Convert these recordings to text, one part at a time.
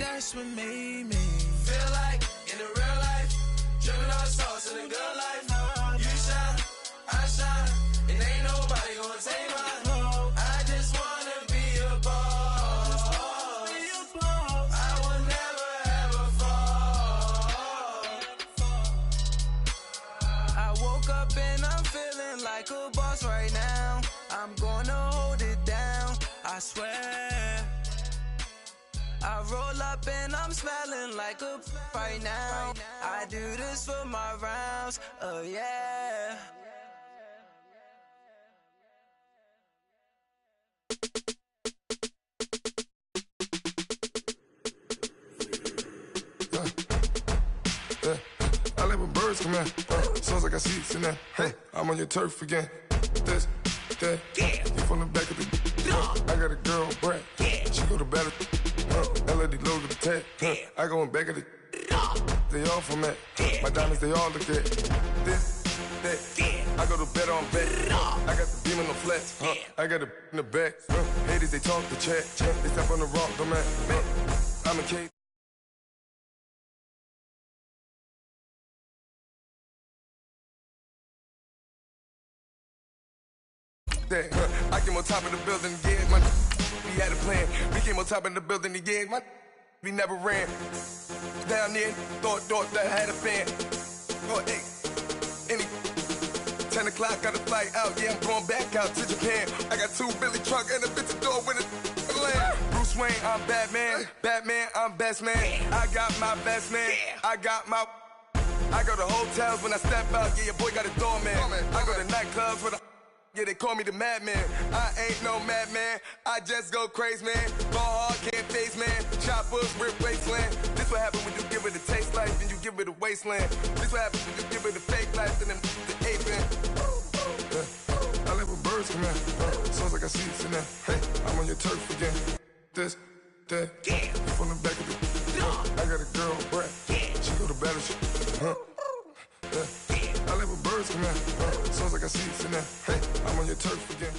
that's what made me feel like in the real life, dripping all sauce in the good life. You shine, I shine, and ain't nobody gonna take my home. I just wanna be a boss. I will never ever fall. I woke up and I'm feeling like a boss right now. I'm gonna hold it down, I swear. I roll up and I'm smelling like a right now. I do this for my rounds, oh yeah. I like when birds come in. Sounds like I got seats in there. Hey, I'm on your turf again. This, that, you from the back of the. I got a girl, Brad. She go to battle. LED logo the tag. I go in back of the. They all from that. My diamonds, they all look at. This, that. I go to bed on bed. I got the beam on the flats. I got it in the back. Haters, they talk the chat. They step on the rock, the man. I'm a kid. I came on top of the building again. We had a plan. We came on top of the building again. We never ran. Down there, thought that I had a fan. Oh, hey, 10 o'clock, got a flight out. Yeah, I'm going back out to Japan. I got 2 Billy truck and a bitch door with a land. Bruce Wayne, I'm Batman. Batman, I'm best man. I got my best man. I got my. I go to hotels when I step out. Yeah, your boy got a doorman. I go to nightclubs with a. Yeah, they call me the madman. I ain't no madman. I just go crazy, man. Ball hard, can't face, man. Choppers, rip wasteland. This what happens when you give it a taste life, then you give it a wasteland. This what happens when you give it a fake life, then the ape in. I like when birds come in. Sounds like I see seats in there. Hey, I'm on your turf again. This, that, you from the back of the. I got a girl, Brad. She go to battle. I live with birds come in. Sounds like I see seats in there. Hey, I'm on your turf again.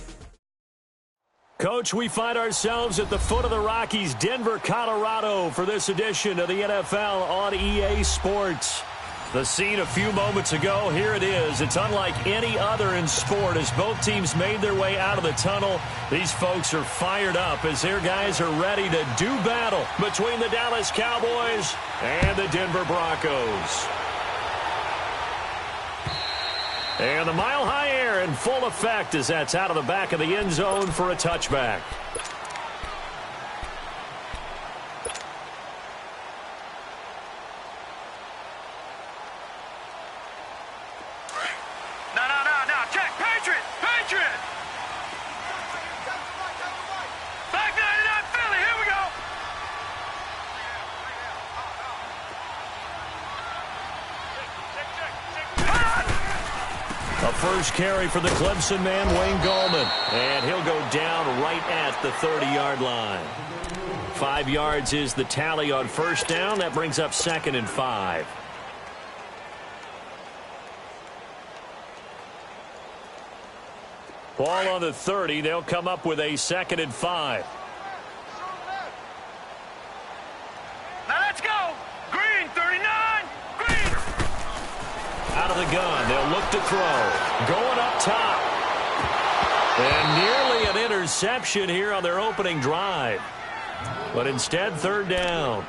Coach, we find ourselves at the foot of the Rockies, Denver, Colorado, for this edition of the NFL on EA Sports. The scene a few moments ago, here it is. It's unlike any other in sport as both teams made their way out of the tunnel. These folks are fired up as their guys are ready to do battle between the Dallas Cowboys and the Denver Broncos. And the mile-high air in full effect as that's out of the back of the end zone for a touchback. No. Check. Patriot. Back 99 Philly. Here we go. A first carry for the Clemson man, Wayne Gallman. And he'll go down right at the 30-yard line. 5 yards is the tally on first down. That brings up 2nd and 5. Ball on the 30. They'll come up with a 2nd and 5. Now let's go. Green, 39. Green. Out of the gun. They'll look to throw. Going up top. And nearly an interception here on their opening drive. But instead, 3rd down.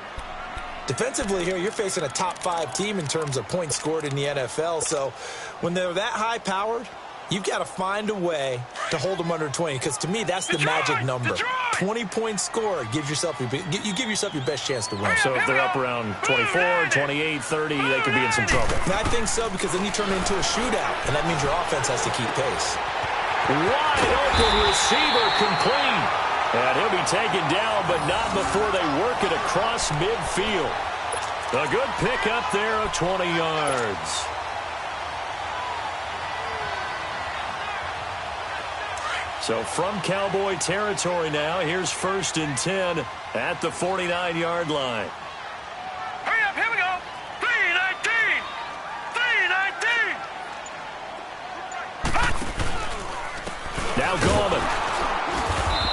Defensively here, you're facing a top 5 team in terms of points scored in the NFL. So when they're that high-powered, you've got to find a way to hold them under 20, because to me, that's the magic number. 20-point score gives yourself you give yourself your best chance to win. So if they're up around 24, 28, 30, they could be in some trouble. And I think so, because then you turn it into a shootout, and that means your offense has to keep pace. Wide open receiver complete. And he'll be taken down, but not before they work it across midfield. A good pickup there of 20 yards. So from Cowboy territory now, here's 1st and 10 at the 49-yard line. Hurry up, here we go. 3-19. 3-19. Now Gallman.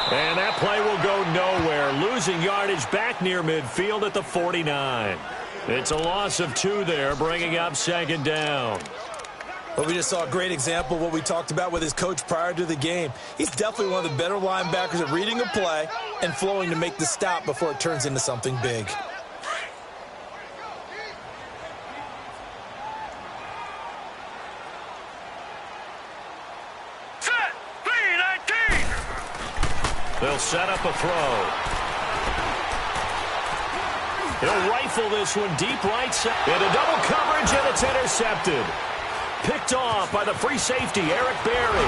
And that play will go nowhere. losing yardage back near midfield at the 49. It's a loss of 2 there, bringing up second down. Well, we just saw a great example of what we talked about with his coach prior to the game. He's definitely one of the better linebackers at reading a play and flowing to make the stop before it turns into something big. Set. 3-19. They'll set up a throw. He'll rifle this one deep right side. Into double coverage, and it's intercepted. Picked off by the free safety, Eric Berry.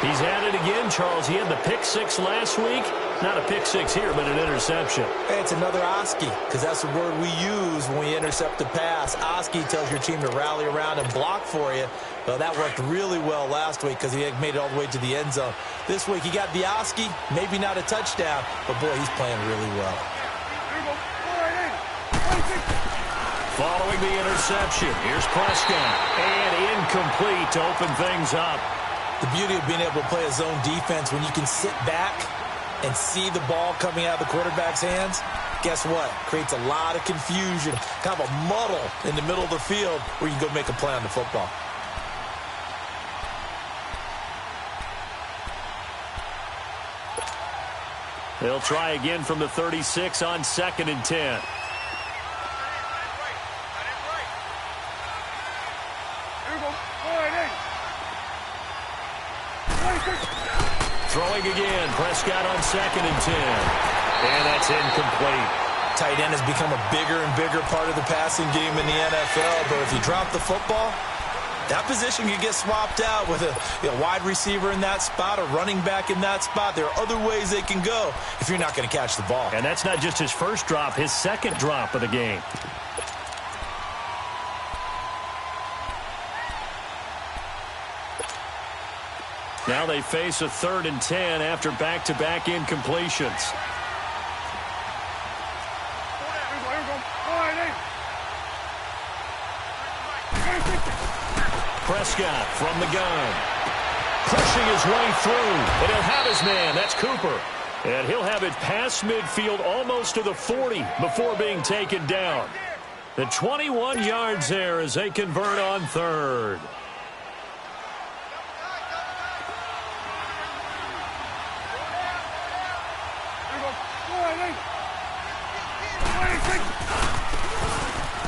He's at it again, Charles. He had the pick 6 last week. Not a pick 6 here, but an interception. Hey, it's another Oski, because that's the word we use when we intercept a pass. Oski tells your team to rally around and block for you. Well, that worked really well last week because he had made it all the way to the end zone. This week, he got the Oski, maybe not a touchdown, but boy, he's playing really well. Following the interception, here's Prescott. And incomplete to open things up. The beauty of being able to play a zone defense when you can sit back and see the ball coming out of the quarterback's hands, guess what? Creates a lot of confusion, kind of a muddle in the middle of the field where you can go make a play on the football. They'll try again from the 36 on 2nd and 10. Throwing again, Prescott on 2nd and 10. And that's incomplete. Tight end has become a bigger and bigger part of the passing game in the NFL, but if you drop the football, that position can get swapped out with a wide receiver in that spot, a running back in that spot. There are other ways they can go if you're not going to catch the ball. And that's not just his first drop, his second drop of the game. Now they face a 3rd and 10 after back-to-back incompletions. Prescott from the gun. Pushing his way through. And he'll have his man. That's Cooper. And he'll have it past midfield almost to the 40 before being taken down. The 21 yards there as they convert on 3rd.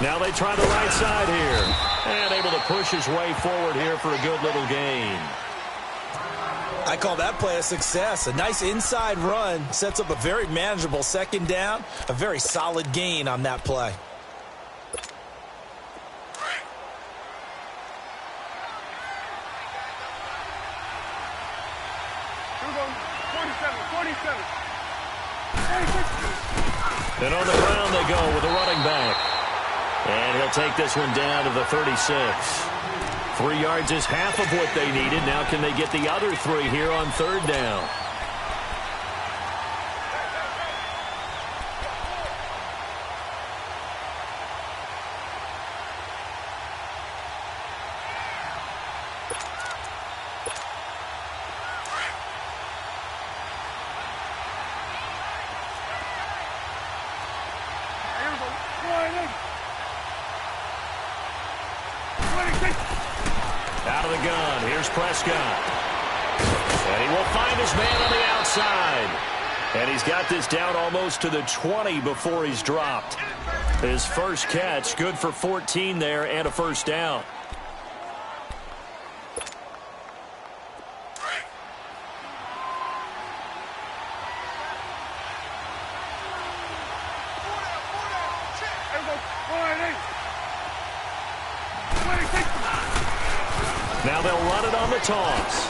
Now they try the right side here. And able to push his way forward here for a good little gain. I call that play a success. A nice inside run sets up a very manageable 2nd down. A very solid gain on that play. And on the ground they go with a running back. And he'll take this one down to the 36. 3 yards is half of what they needed. Now can they get the other 3 here on 3rd down? Out of the gun, here's Prescott. And he will find his man on the outside. And he's got this down almost to the 20 before he's dropped. His first catch, good for 14 there and a first down. Now they'll run it on the toss.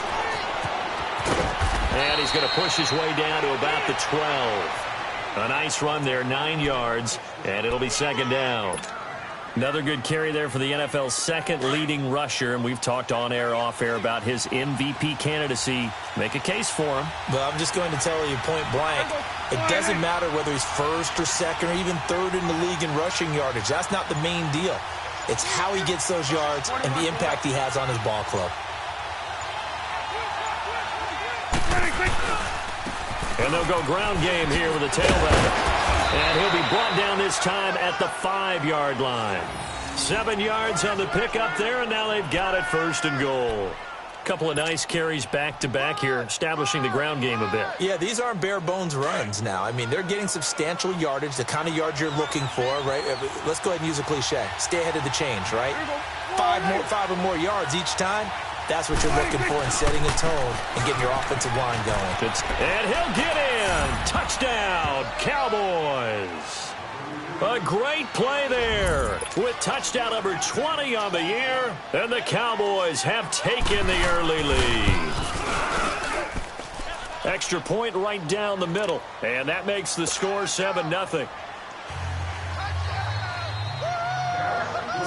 And he's going to push his way down to about the 12. A nice run there, 9 yards, and it'll be 2nd down. Another good carry there for the NFL's 2nd leading rusher, and we've talked on air, off air about his MVP candidacy. Make a case for him. Well, I'm just going to tell you point blank, it doesn't matter whether he's 1st or 2nd or even 3rd in the league in rushing yardage. That's not the main deal. It's how he gets those yards and the impact he has on his ball club. And they'll go ground game here with a tailback. And he'll be brought down this time at the 5-yard line. 7 yards on the pickup there, and now they've got it 1st and goal. Couple of nice carries back-to-back here, establishing the ground game a bit. Yeah, these aren't bare-bones runs now. I mean, they're getting substantial yardage, the kind of yards you're looking for, right? Let's go ahead and use a cliche. Stay ahead of the change, right? 5 or more yards each time. That's what you're looking for in setting a tone and getting your offensive line going. And he'll get in. Touchdown, Cowboys. A great play there with touchdown number 20 on the year, and the Cowboys have taken the early lead. Extra point right down the middle, and that makes the score 7-0.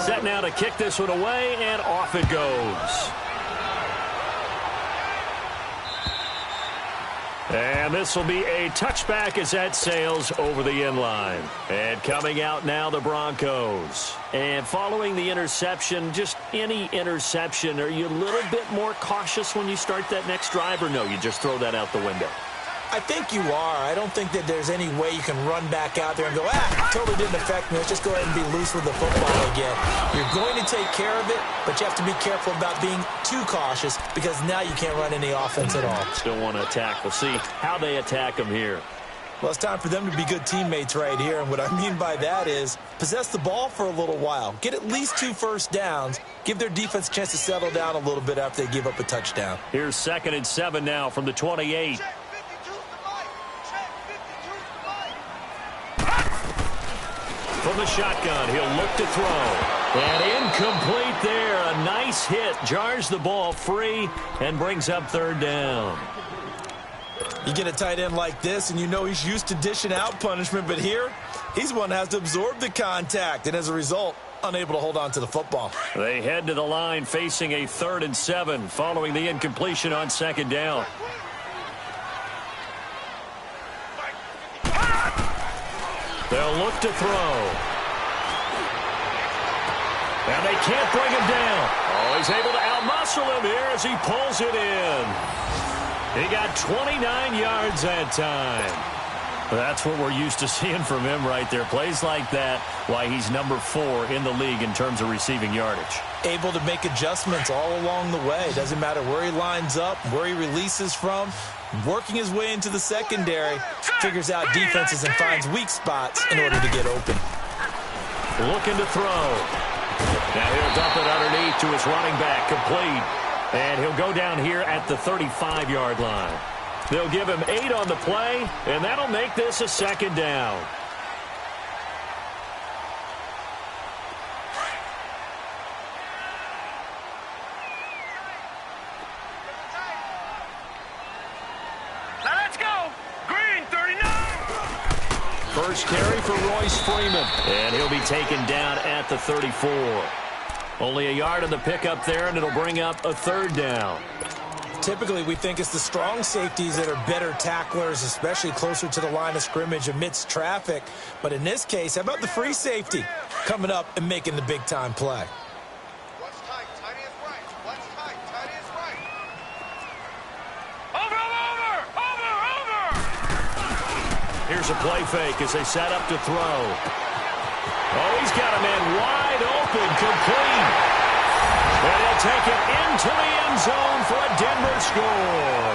Set now to kick this one away, and off it goes. And this will be a touchback as that sails over the end line. And coming out now, the Broncos. And following the interception, just any interception, are you a little bit more cautious when you start that next drive, or no, you just throw that out the window? I think you are. I don't think that there's any way you can run back out there and go, totally didn't affect me. Let's just go ahead and be loose with the football again. You're going to take care of it, but you have to be careful about being too cautious because now you can't run any offense at all. Still want to attack. We'll see how they attack them here. Well, it's time for them to be good teammates right here, and what I mean by that is possess the ball for a little while. Get at least 2 first downs. Give their defense a chance to settle down a little bit after they give up a touchdown. Here's 2nd and 7 now from the 28. From the shotgun, he'll look to throw. And incomplete there. A nice hit. Jars the ball free and brings up 3rd down. You get a tight end like this, and you know he's used to dishing out punishment, but here, he's one that has to absorb the contact, and as a result, unable to hold on to the football. They head to the line facing a 3rd and 7 following the incompletion on 2nd down. They'll look to throw. And they can't bring him down. Oh, he's able to outmuscle him here as he pulls it in. He got 29 yards that time. That's what we're used to seeing from him right there. Plays like that, why he's number 4 in the league in terms of receiving yardage. Able to make adjustments all along the way. Doesn't matter where he lines up, where he releases from. Working his way into the secondary, figures out defenses and finds weak spots in order to get open. Looking to throw. Now he'll dump it underneath to his running back, complete. And he'll go down here at the 35-yard line. They'll give him 8 on the play, and that'll make this a 2nd down. First carry for Royce Freeman, and he'll be taken down at the 34. Only a yard on the pickup there, and it'll bring up a 3rd down. Typically, we think it's the strong safeties that are better tacklers, especially closer to the line of scrimmage amidst traffic. But in this case, how about the free safety coming up and making the big-time play? What's tight? Tight is right. What's tight? Tight is right. Over! Here's a play fake as they set up to throw. Oh, he's got a man wide open, complete. And he'll take it into the end zone for a Denver score.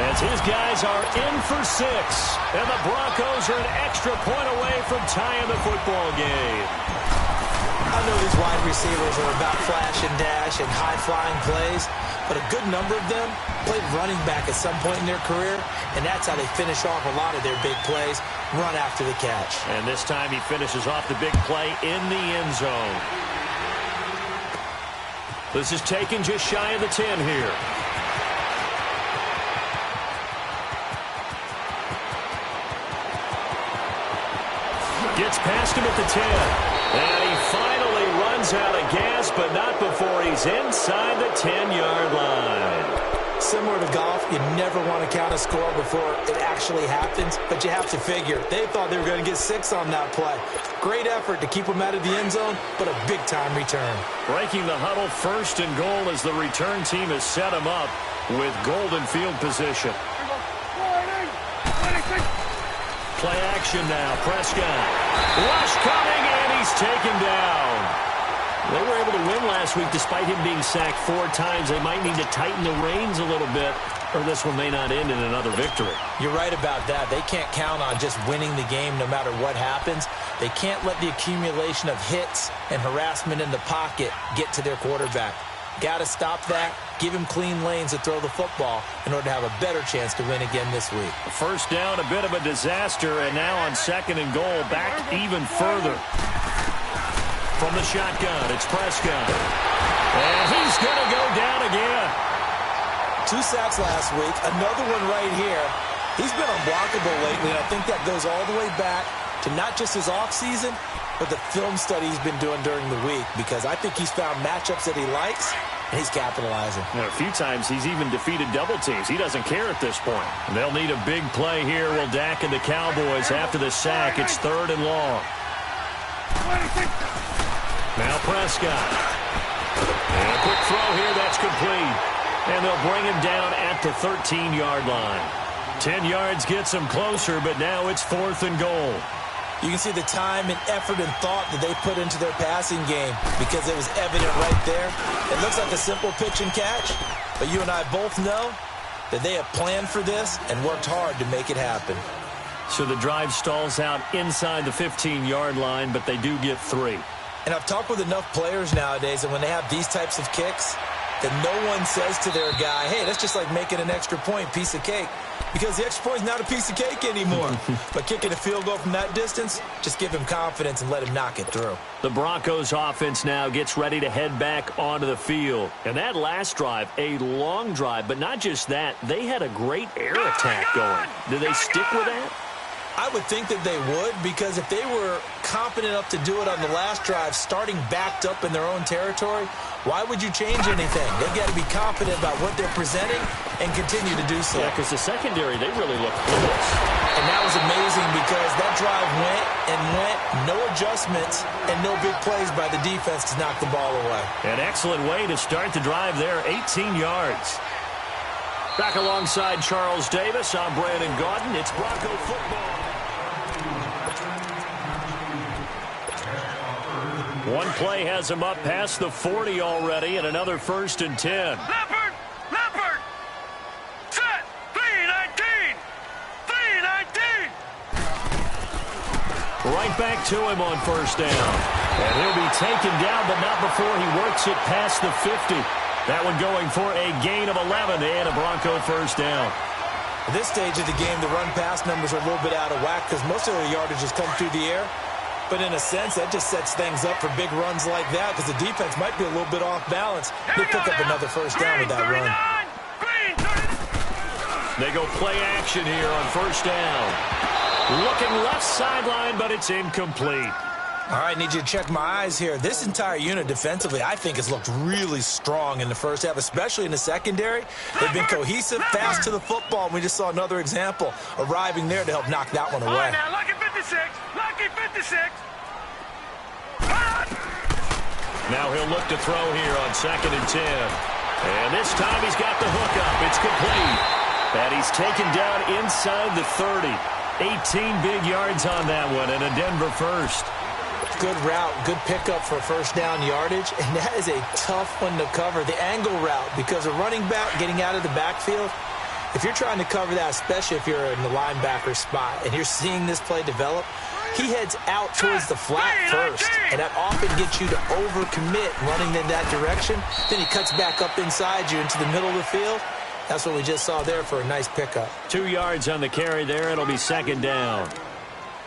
As his guys are in for 6. And the Broncos are an extra point away from tying the football game. I know these wide receivers are about flash and dash and high-flying plays, but a good number of them played running back at some point in their career, and that's how they finish off a lot of their big plays, run after the catch. And this time he finishes off the big play in the end zone. This is taken just shy of the 10 here. Gets past him at the 10. And he finally runs out of gas, but not before he's inside the 10-yard line. Similar to golf, you never want to count a score before it actually happens, but you have to figure they thought they were going to get 6 on that play. Great effort to keep them out of the end zone, but a big-time return. Breaking the huddle, 1st and goal as the return team has set him up with golden field position. Play action now. Prescott. Rush coming, and he's taken down. They were able to win last week despite him being sacked 4 times. They might need to tighten the reins a little bit, or this one may not end in another victory. You're right about that. They can't count on just winning the game no matter what happens. They can't let the accumulation of hits and harassment in the pocket get to their quarterback. Got to stop that. Give him clean lanes to throw the football in order to have a better chance to win again this week. First down, a bit of a disaster, and now on 2nd and goal, back even further. From the shotgun, it's Prescott. And he's going to go down again. 2 sacks last week, another one right here. He's been unblockable lately, and I think that goes all the way back to not just his offseason, but the film study he's been doing during the week, because I think he's found matchups that he likes, and he's capitalizing. And a few times he's even defeated double teams. He doesn't care at this point. They'll need a big play here. Will Dak and the Cowboys after the sack. It's 3rd and long. Now Prescott. And a quick throw here. That's complete. And they'll bring him down at the 13-yard line. 10 yards gets him closer, but now it's 4th and goal. You can see the time and effort and thought that they put into their passing game because it was evident right there. It looks like a simple pitch and catch, but you and I both know that they have planned for this and worked hard to make it happen. So the drive stalls out inside the 15-yard line, but they do get 3. And I've talked with enough players nowadays that when they have these types of kicks, that no one says to their guy, hey, that's just like making an extra point, piece of cake. Because the extra point is not a piece of cake anymore. But kicking a field goal from that distance, just give him confidence and let him knock it through. The Broncos offense now gets ready to head back onto the field. And that last drive, a long drive, but not just that, they had a great air attack going. Do they stick with that? I would think that they would, because if they were competent enough to do it on the last drive, starting backed up in their own territory, why would you change anything? They've got to be confident about what they're presenting and continue to do so. Yeah, because the secondary, they really looked close. And that was amazing because that drive went and went, no adjustments, and no big plays by the defense to knock the ball away. An excellent way to start the drive there, 18 yards. Back alongside Charles Davis, I'm Brandon Gaudin. It's Bronco football. One play has him up past the 40 already, and another 1st and 10. Leopard! Leopard! Set! 3-19! 3-19! Right back to him on 1st down. And he'll be taken down, but not before he works it past the 50. That one going for a gain of 11 and a Bronco 1st down. At this stage of the game, the run-pass numbers are a little bit out of whack because most of their yardage has come through the air. But in a sense, that just sets things up for big runs like that because the defense might be a little bit off balance. They pick up another 1st down with that run. They go play action here on 1st down. Looking left sideline, but it's incomplete. All right, need you to check my eyes here. This entire unit defensively, I think, has looked really strong in the first half, especially in the secondary. They've been cohesive, fast to the football, and we just saw another example arriving there to help knock that one away. All right, now, lucky 56. Lucky 56. Now he'll look to throw here on 2nd and 10. And this time he's got the hook up. It's complete. And he's taken down inside the 30. 18 big yards on that one, and a Denver 1st. Good route, good pickup for 1st down yardage, and that is a tough one to cover, the angle route, because a running back getting out of the backfield, if you're trying to cover that, especially if you're in the linebacker spot and you're seeing this play develop, he heads out towards the flat first, and that often gets you to overcommit running in that direction. Then he cuts back up inside you into the middle of the field. That's what we just saw there for a nice pickup. 2 yards on the carry there. It'll be 2nd down.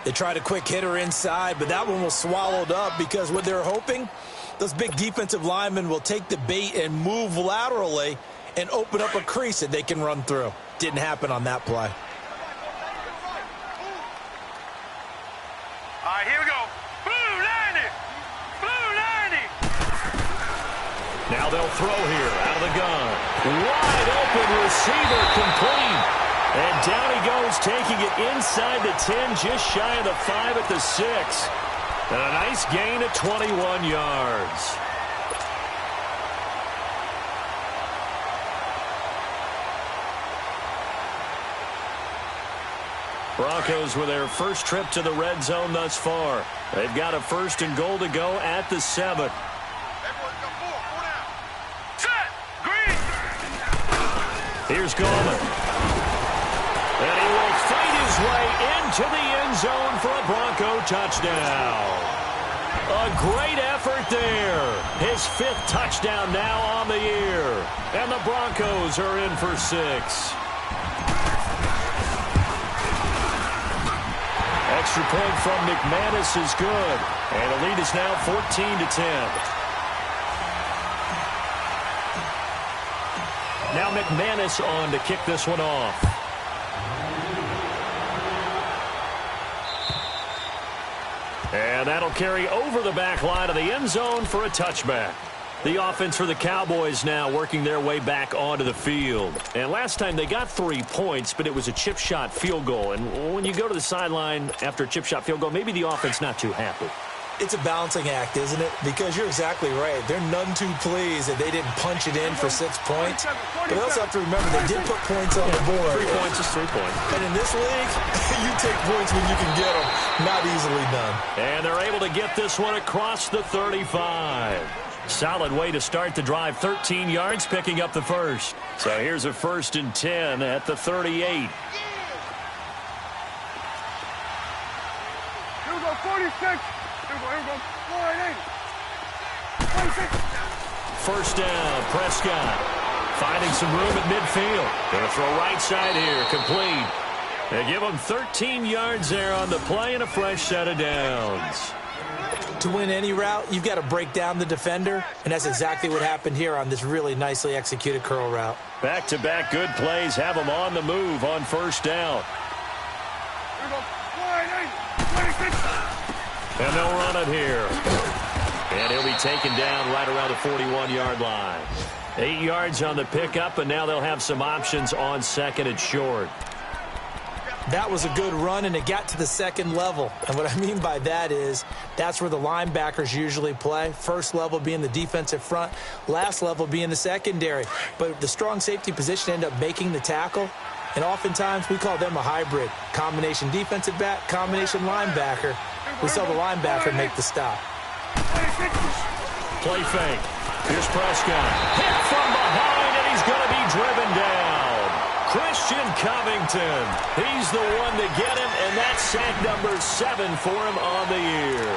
They tried a quick hitter inside, but that one was swallowed up because what they're hoping, those big defensive linemen will take the bait and move laterally and open up a crease that they can run through. Didn't happen on that play. All right, here we go. Blue 90. Blue 90. Now they'll throw here out of the gun. Wide open receiver complete. And down he goes, taking it inside the 10, just shy of the 5 at the 6. And a nice gain of 21 yards. Broncos with their first trip to the red zone thus far. They've got a 1st and goal to go at the 7. Here's Gallman. And he will fight his way into the end zone for a Bronco touchdown. A great effort there. His 5th touchdown now on the year. And the Broncos are in for 6. Extra point from McManus is good. And the lead is now 14-10. Now McManus on to kick this one off. And that'll carry over the back line of the end zone for a touchback. The offense for the Cowboys now working their way back onto the field. And last time they got 3 points, but it was a chip shot field goal. And when you go to the sideline after a chip shot field goal, maybe the offense not too happy. It's a balancing act, isn't it? Because you're exactly right. They're none too pleased that they didn't punch it in for 6 points. But they also have to remember they did put points on the board. 3 points is 3 points. And in this league, you take points when you can get them. Not easily done. And they're able to get this one across the 35. Solid way to start the drive. 13 yards, picking up the first. So here's a 1st and 10 at the 38. Here we go, 46. Here we go, 480. 26. First down, Prescott. Finding some room at midfield. Going to throw right side here, complete. They give him 13 yards there on the play and a fresh set of downs. To win any route, you've got to break down the defender, and that's exactly what happened here on this really nicely executed curl route. Back-to-back good plays have them on the move on first down. Here we go, 480. 26. And they'll run it here. And he'll be taken down right around the 41-yard line. 8 yards on the pickup, and now they'll have some options on 2nd and short. That was a good run, and it got to the 2nd level. And what I mean by that is that's where the linebackers usually play. First level being the defensive front, last level being the secondary. But the strong safety position ended up making the tackle, and oftentimes we call them a hybrid. Combination defensive back, combination linebacker. We saw the linebacker make the stop. Play fake. Here's Prescott. Hit from behind, and he's going to be driven down. Christian Covington. He's the one to get him, and that's sack number 7 for him on the year.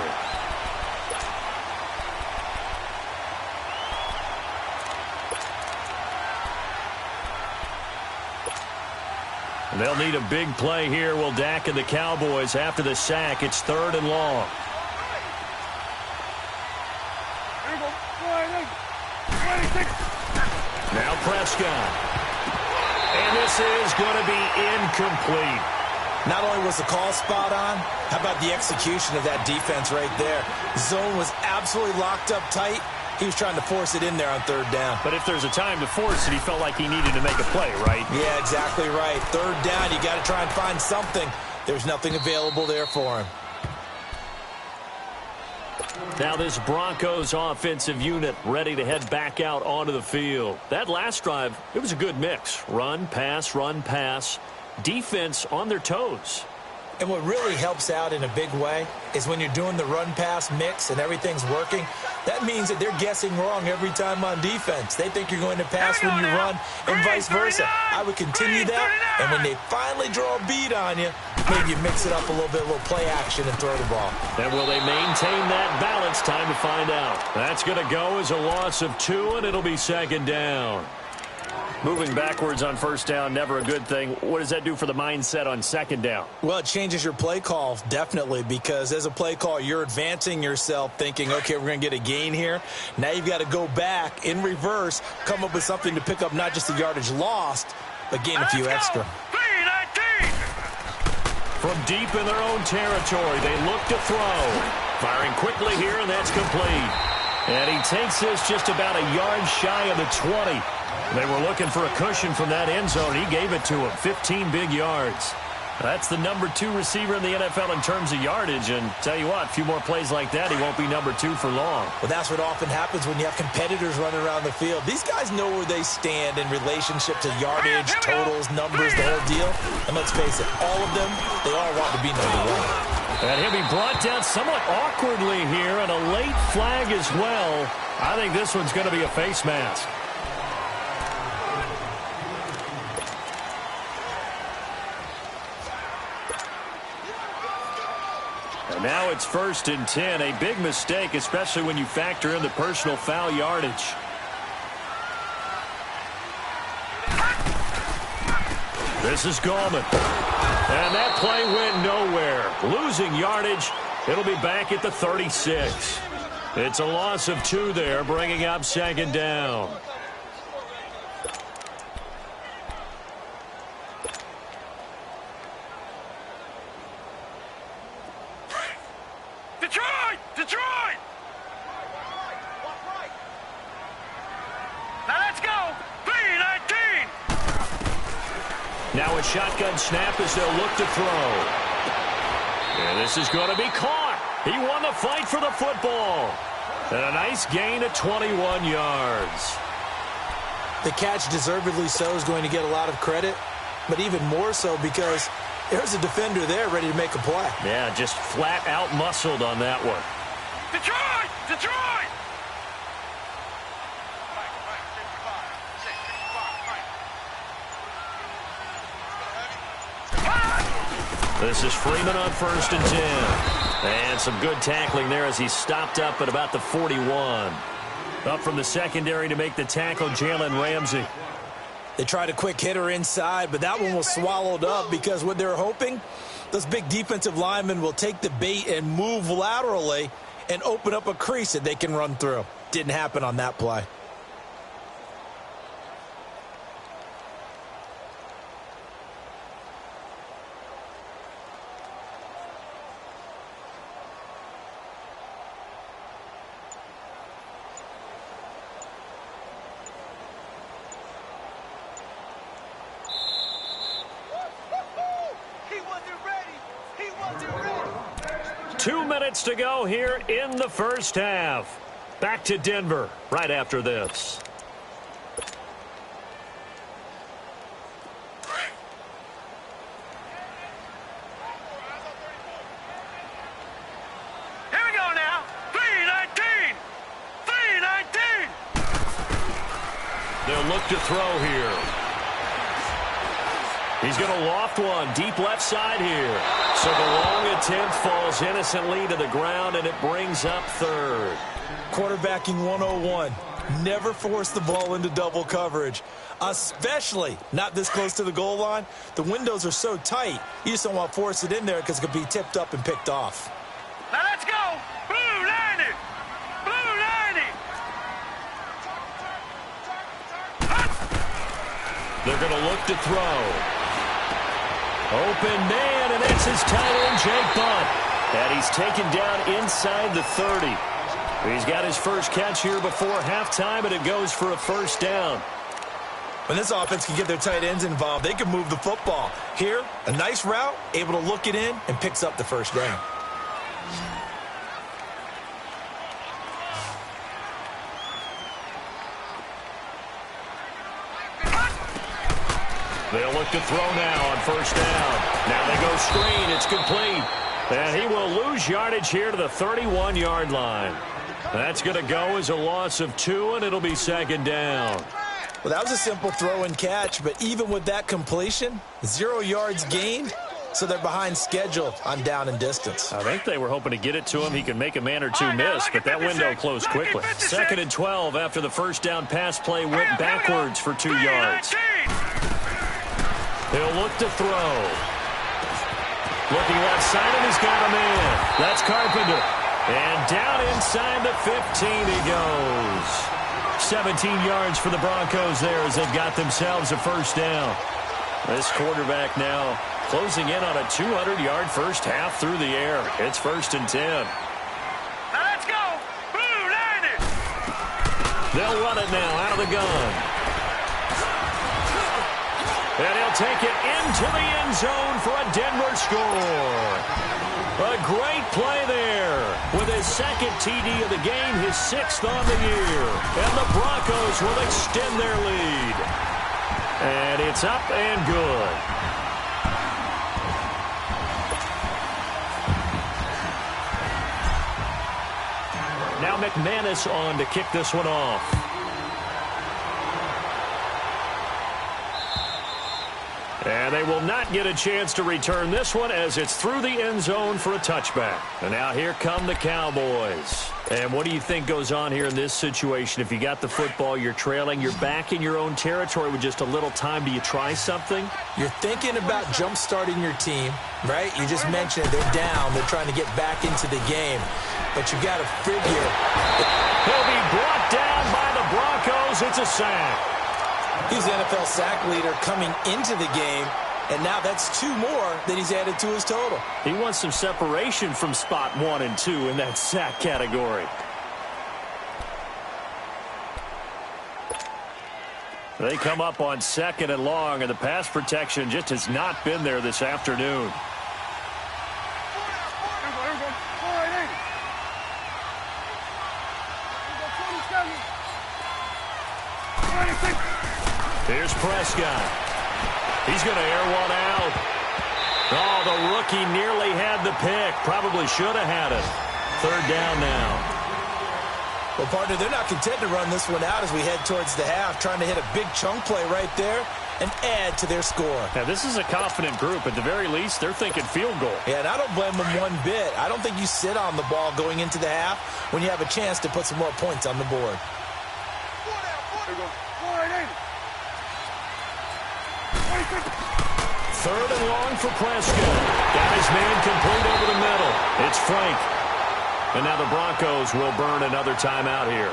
They'll need a big play here, will Dak and the Cowboys after the sack. It's 3rd and long. Here we go, 480. 26. Now Prescott. And this is going to be incomplete. Not only was the call spot on, how about the execution of that defense right there? Zone was absolutely locked up tight. He was trying to force it in there on 3rd down. But if there's a time to force it, he felt like he needed to make a play, right? Yeah, exactly right. 3rd down, you got to try and find something. There's nothing available there for him. Now this Broncos offensive unit ready to head back out onto the field. That last drive, it was a good mix. Run, pass, defense on their toes. And what really helps out in a big way is when you're doing the run-pass mix and everything's working, that means that they're guessing wrong every time on defense. They think you're going to pass when you run and vice versa. I would continue that, and when they finally draw a beat on you, maybe you mix it up a little bit, a little play action and throw the ball. And will they maintain that balance? Time to find out. That's going to go as a loss of 2, and it'll be 2nd down. Moving backwards on first down, never a good thing. What does that do for the mindset on 2nd down? Well, it changes your play call, definitely, because as a play call, you're advancing yourself thinking, okay, we're going to get a gain here. Now you've got to go back in reverse, come up with something to pick up not just the yardage lost, but gain a few extra. 319. From deep in their own territory, they look to throw. Firing quickly here, and that's complete. And he takes this just about a yard shy of the 20. They were looking for a cushion from that end zone. He gave it to him. 15 big yards. That's the number 2 receiver in the NFL in terms of yardage. And tell you what, a few more plays like that, he won't be number 2 for long. Well, that's what often happens when you have competitors running around the field. These guys know where they stand in relationship to yardage, totals, numbers, the whole deal. And let's face it, all of them, they all want to be number 1. And he'll be brought down somewhat awkwardly here, and a late flag as well. I think this one's going to be a face mask. And now it's 1st and 10. A big mistake, especially when you factor in the personal foul yardage. This is Gallman. And that play went nowhere. Losing yardage. It'll be back at the 36. It's a loss of 2 there, bringing up 2nd down. Detroit! Detroit! Now let's go! 3-19! Now a shotgun snap as they'll look to throw. And this is going to be caught. He won the fight for the football. And a nice gain of 21 yards. The catch, deservedly so, is going to get a lot of credit, but even more so because there's a defender there ready to make a play. Yeah, just flat out muscled on that one. Detroit! Detroit! This is Freeman on 1st and 10. And some good tackling there as he stopped up at about the 41. Up from the secondary to make the tackle, Jalen Ramsey. They tried a quick hitter inside, but that one was swallowed up because what they're hoping, those big defensive linemen will take the bait and move laterally and open up a crease that they can run through. Didn't happen on that play. To go here in the first half. Back to Denver right after this. Here we go now. 3-19! 3-19! They'll look to throw here. He's going to loft one deep left side here. So the long attempt falls innocently to the ground, and it brings up 3rd. Quarterbacking 101. Never force the ball into double coverage, especially not this close to the goal line. The windows are so tight, you just don't want to force it in there because it could be tipped up and picked off. Now let's go! Blue 90! Blue 90! They're going to look to throw. Open man, and that's his tight end, Jake Butt. And he's taken down inside the 30. He's got his first catch here before halftime, and it goes for a 1st down. When this offense can get their tight ends involved, they can move the football. Here, a nice route, able to look it in, and picks up the 1st down. They'll look to throw now on 1st down. Now they go screen. It's complete. And he will lose yardage here to the 31-yard line. That's going to go as a loss of 2, and it'll be 2nd down. Well, that was a simple throw and catch, but even with that completion, 0 yards gained, so they're behind schedule on down and distance. I think they were hoping to get it to him. He could make a man or two miss, but that window closed quickly. 2nd and 12 after the 1st down pass play went backwards for 2 yards. He'll look to throw. Looking left side, and he's got a man. That's Carpenter. And down inside the 15 he goes. 17 yards for the Broncos there as they've got themselves a 1st down. This quarterback now closing in on a 200-yard first half through the air. It's 1st and 10. Now let's go. Blue 90. They'll run it now out of the gun. And he'll take it into the end zone for a Denver score. A great play there with his second TD of the game, his 6th on the year. And the Broncos will extend their lead. And it's up and good. Now McManus on to kick this one off. And they will not get a chance to return this one as it's through the end zone for a touchback. And now here come the Cowboys. And what do you think goes on here in this situation? If you got the football, you're trailing, you're back in your own territory with just a little time. Do you try something? You're thinking about jump-starting your team, right? You just mentioned it. They're down. They're trying to get back into the game. But you got to figure. He'll be brought down by the Broncos. It's a sack. He's the NFL sack leader coming into the game, and now that's 2 more that he's added to his total. He wants some separation from spot 1 and 2 in that sack category. They come up on 2nd and long, and the pass protection just has not been there this afternoon. Here's Prescott. He's going to air one out. Oh, the rookie nearly had the pick. Probably should have had it. 3rd down now. Well, partner, they're not content to run this one out as we head towards the half, trying to hit a big chunk play right there and add to their score. Now, this is a confident group. At the very least, they're thinking field goal. Yeah, and I don't blame them one bit. I don't think you sit on the ball going into the half when you have a chance to put some more points on the board. Third and long for Prescott. Got his man complete over the middle. It's Frank. And now the Broncos will burn another timeout here,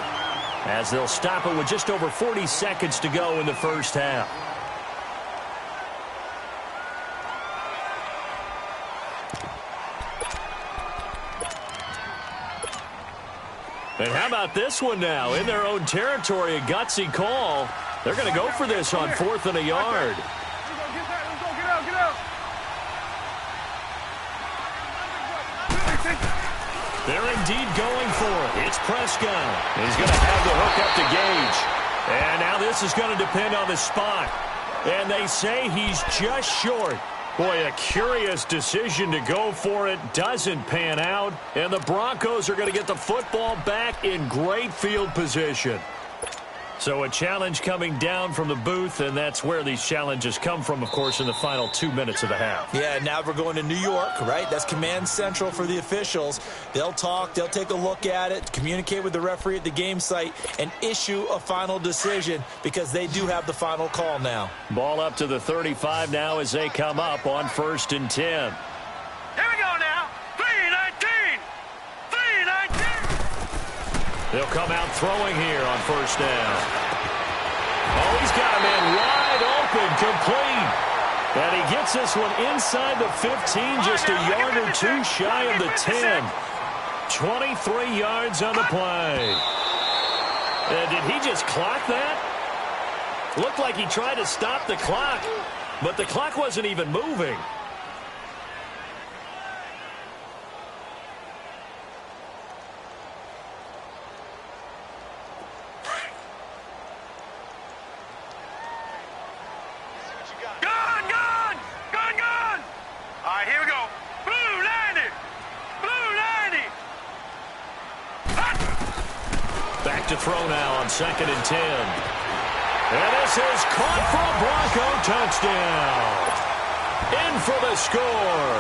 as they'll stop it with just over 40 seconds to go in the first half. And how about this one now? In their own territory, a gutsy call. They're going to go for this on 4th and a yard. They're indeed going for it. It's Prescott. He's going to have the hook up to Gage. And now this is going to depend on the spot. And they say he's just short. Boy, a curious decision to go for it. Doesn't pan out. And the Broncos are going to get the football back in great field position. So a challenge coming down from the booth, and that's where these challenges come from, of course, in the final 2 minutes of the half. Yeah, now we're going to New York, right? That's command central for the officials. They'll talk, they'll take a look at it, communicate with the referee at the game site, and issue a final decision because they do have the final call now. Ball up to the 35 now as they come up on 1st and 10. Here we go now. 3-19. 3-19. They'll come out throwing here on 1st down. Oh, he's got a man wide open, complete. And he gets this one inside the 15, just a yard or 2 shy of the 10. 23 yards on the play. Did he just clock that? Looked like he tried to stop the clock, but the clock wasn't even moving. To throw now on 2nd and 10. And this is caught for a Bronco touchdown. In for the score.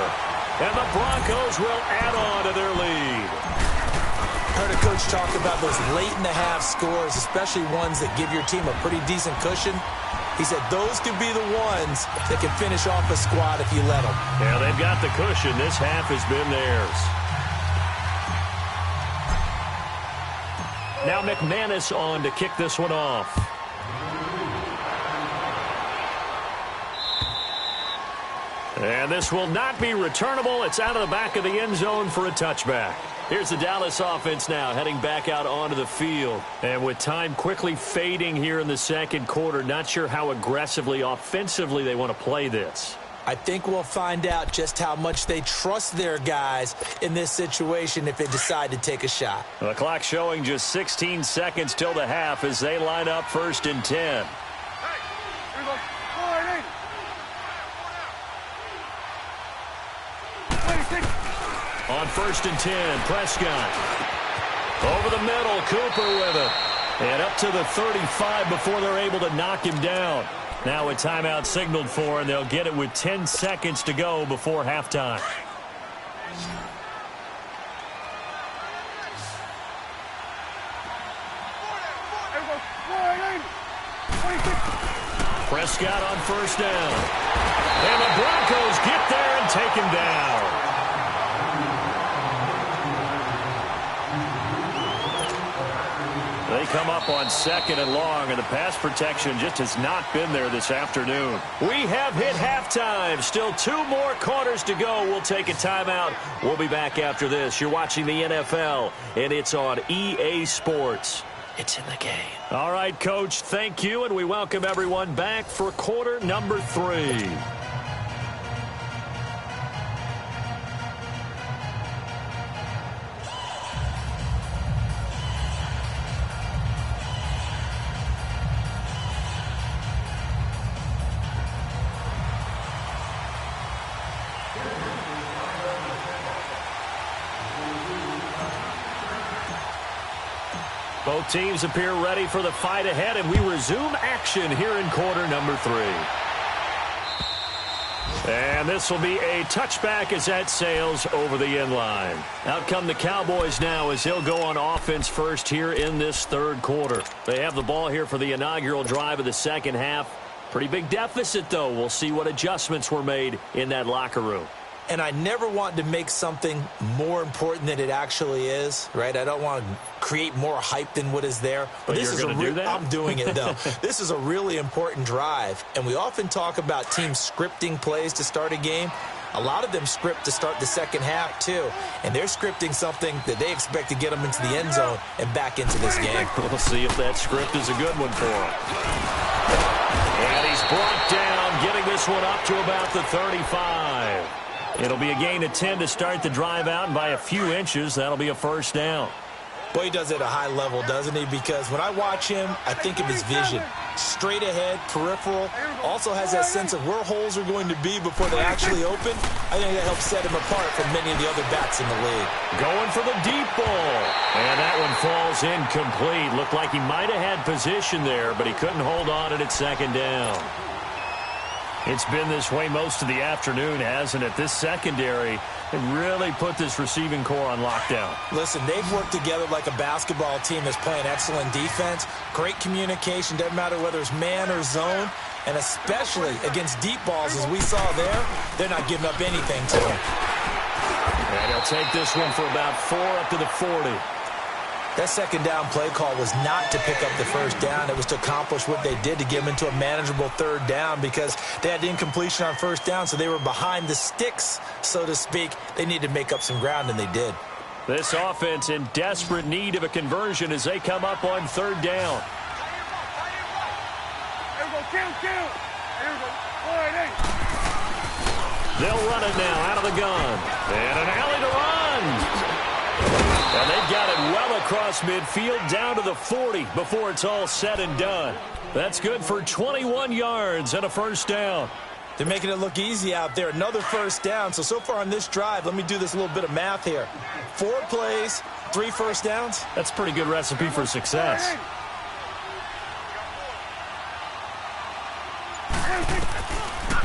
And the Broncos will add on to their lead. Heard a coach talk about those late-in-the-half scores, especially ones that give your team a pretty decent cushion. He said those could be the ones that can finish off a squad if you let them. Yeah, they've got the cushion. This half has been theirs. Now McManus on to kick this one off. And this will not be returnable. It's out of the back of the end zone for a touchback. Here's the Dallas offense now heading back out onto the field. And with time quickly fading here in the second quarter, not sure how aggressively, offensively they want to play this. I think we'll find out just how much they trust their guys in this situation if they decide to take a shot. The clock showing just 16 seconds till the half as they line up 1st and 10. On 1st and 10, Prescott. Over the middle, Cooper with it. And up to the 35 before they're able to knock him down. Now a timeout signaled for, and they'll get it with 10 seconds to go before halftime. Prescott on 1st down. And the Broncos get there and take him down. They come up on 2nd and long, and the pass protection just has not been there this afternoon. We have hit halftime. Still 2 more quarters to go. We'll take a timeout. We'll be back after this. You're watching the NFL, and it's on EA Sports. It's in the game. All right, Coach, thank you, and we welcome everyone back for quarter number 3. Both teams appear ready for the fight ahead, and we resume action here in quarter number 3. And this will be a touchback as that sails over the end line. Out come the Cowboys now as they'll go on offense first here in this 3rd quarter. They have the ball here for the inaugural drive of the second half. Pretty big deficit, though. We'll see what adjustments were made in that locker room. And I never want to make something more important than it actually is, right? I don't want to create more hype than what is there. But this is do that? I'm doing it, though. This is a really important drive. And we often talk about teams scripting plays to start a game. A lot of them script to start the second half, too. And they're scripting something that they expect to get them into the end zone and back into this game. We'll see if that script is a good one for them. And he's brought down, getting this one up to about the 35. It'll be a gain of 10 to start the drive out, and by a few inches, that'll be a 1st down. Boy, he does it at a high level, doesn't he? Because when I watch him, I think of his vision. Straight ahead, peripheral, also has that sense of where holes are going to be before they actually open. I think that helps set him apart from many of the other backs in the league. Going for the deep ball. And that one falls incomplete. Looked like he might have had position there, but he couldn't hold on it at 2nd down. It's been this way most of the afternoon, hasn't it? This secondary really put this receiving core on lockdown. Listen, they've worked together like a basketball team that's playing excellent defense. Great communication, doesn't matter whether it's man or zone. And especially against deep balls, as we saw there, they're not giving up anything to them. And he'll take this one for about 4 up to the 40. That 2nd down play call was not to pick up the 1st down. It was to accomplish what they did to get them into a manageable 3rd down because they had incompletion on 1st down, so they were behind the sticks, so to speak. They needed to make up some ground, and they did. This offense in desperate need of a conversion as they come up on 3rd down. They'll run it now out of the gun. And an alley to run. And they've got it well across midfield down to the 40 before it's all said and done. That's good for 21 yards and a 1st down. They're making it look easy out there. Another 1st down. So far on this drive, let me do this little bit of math here. 4 plays, 3 1st downs. That's a pretty good recipe for success.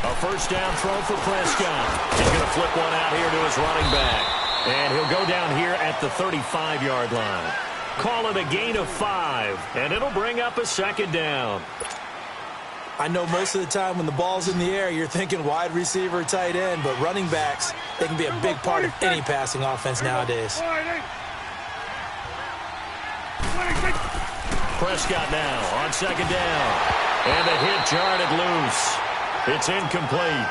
A 1st down throw for Prescott. He's going to flip one out here to his running back. And he'll go down here at the 35-yard line. Call it a gain of 5, and it'll bring up a 2nd down. I know most of the time when the ball's in the air, you're thinking wide receiver, tight end, but running backs, they can be a big part of any passing offense nowadays. Prescott now on 2nd down. And the hit jarred it loose. It's incomplete.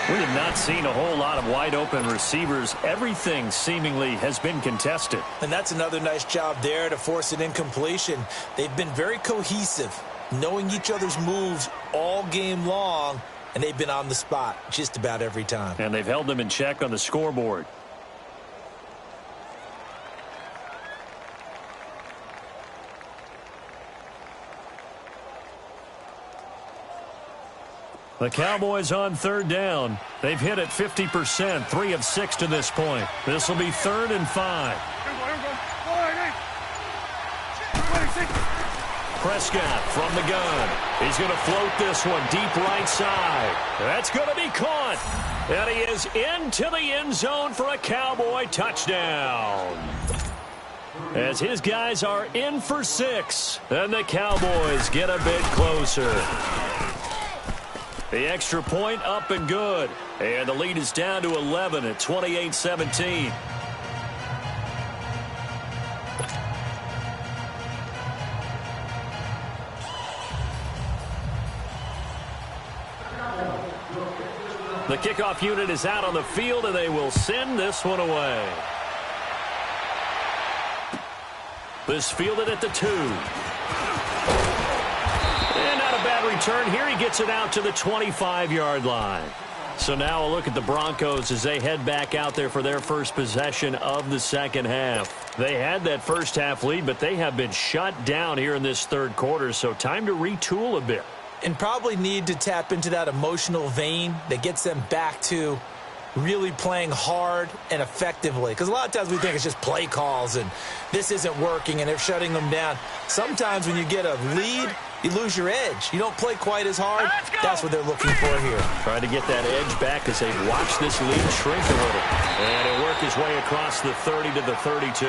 We have not seen a whole lot of wide-open receivers. Everything seemingly has been contested. And that's another nice job there to force an incompletion. They've been very cohesive, knowing each other's moves all game long, and they've been on the spot just about every time. And they've held them in check on the scoreboard. The Cowboys on third down. They've hit it 50%, 3 of 6 to this point. This will be 3rd and 5. Prescott from the gun. He's going to float this one deep right side. That's going to be caught. And he is into the end zone for a Cowboy touchdown. As his guys are in for 6. And the Cowboys get a bit closer. The extra point up and good. And the lead is down to 11 at 28-17. The kickoff unit is out on the field, and they will send this one away. This fielded at the 2. And not a bad return here. He gets it out to the 25-yard line. So now a look at the Broncos as they head back out there for their first possession of the second half. They had that first half lead, but they have been shut down here in this third quarter, so time to retool a bit. And probably need to tap into that emotional vein that gets them back to really playing hard and effectively. Because a lot of times we think it's just play calls and this isn't working and they're shutting them down. Sometimes when you get a lead, you lose your edge. You don't play quite as hard. That's what they're looking for here. Trying to get that edge back as they watch this lead shrink a little. And he'll work his way across the 30 to the 32.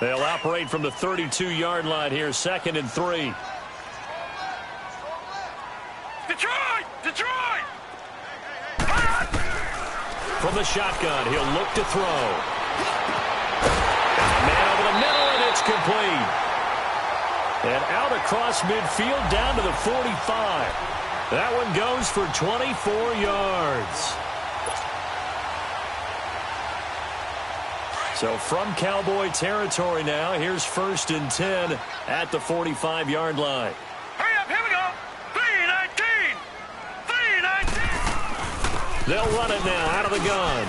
They'll operate from the 32-yard line here, 2nd and 3. Detroit! Detroit! From the shotgun, he'll look to throw. Man over the middle, and it's complete. And out across midfield, down to the 45. That one goes for 24 yards. So from Cowboy territory now, here's 1st and 10 at the 45-yard line. Hurry up, here we go! 3-19! 3-19! They'll run it now out of the gun.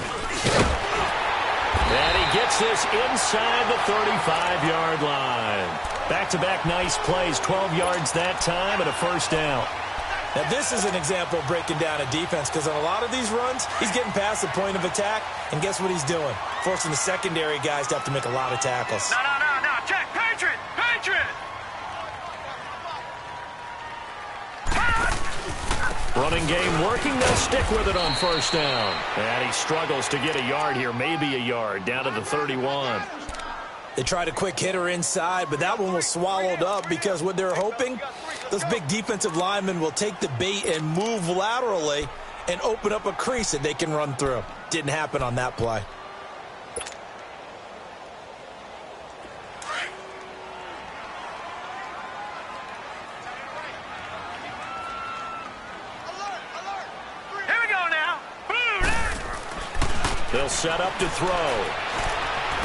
And he gets this inside the 35-yard line. Back-to-back nice plays, 12 yards that time and a first down. Now, this is an example of breaking down a defense because on a lot of these runs, he's getting past the point of attack, and guess what he's doing? Forcing the secondary guys to have to make a lot of tackles. No, check, Patriot! Patriot! Running game working, they'll stick with it on first down. And he struggles to get a yard here, maybe a yard, down to the 31. They tried a quick hitter inside, but that one was swallowed up because what they're hoping, those big defensive linemen will take the bait and move laterally and open up a crease that they can run through. Didn't happen on that play. Here we go now! They'll set up to throw.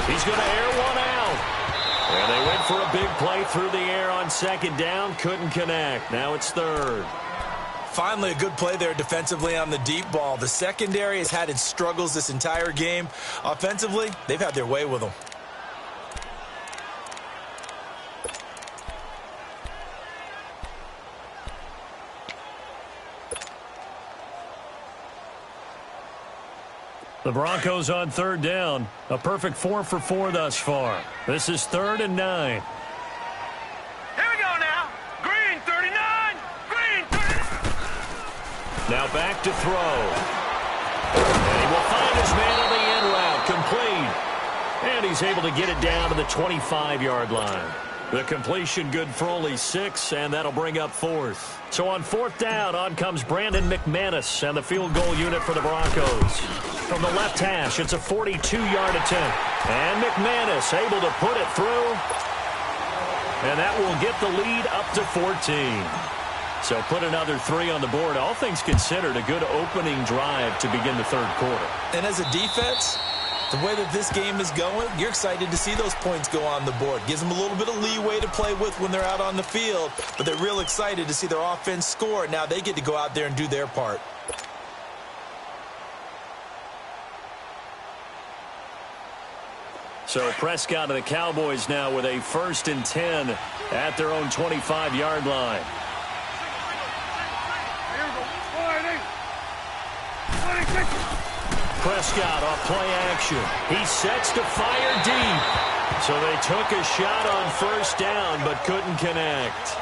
He's going to air one out. And they went for a big play through the air on 2nd down. Couldn't connect. Now it's 3rd. Finally, a good play there defensively on the deep ball. The secondary has had its struggles this entire game. Offensively, they've had their way with them. The Broncos on 3rd down. A perfect 4 for 4 thus far. This is 3rd and 9. Here we go now! Green 39! Green 39! Now back to throw. And he will find his man on the end route. Complete. And he's able to get it down to the 25-yard line. The completion good for only 6, and that'll bring up 4th. So on 4th down, on comes Brandon McManus and the field goal unit for the Broncos. From the left hash, it's a 42-yard attempt. And McManus able to put it through. And that will get the lead up to 14. So put another 3 on the board. All things considered, a good opening drive to begin the third quarter. And as a defense, the way that this game is going, you're excited to see those points go on the board. Gives them a little bit of leeway to play with when they're out on the field, but they're real excited to see their offense score. Now they get to go out there and do their part. So Prescott and the Cowboys now with a 1st and 10 at their own 25-yard line. Prescott off play action. He sets to fire deep. So they took a shot on 1st down but couldn't connect.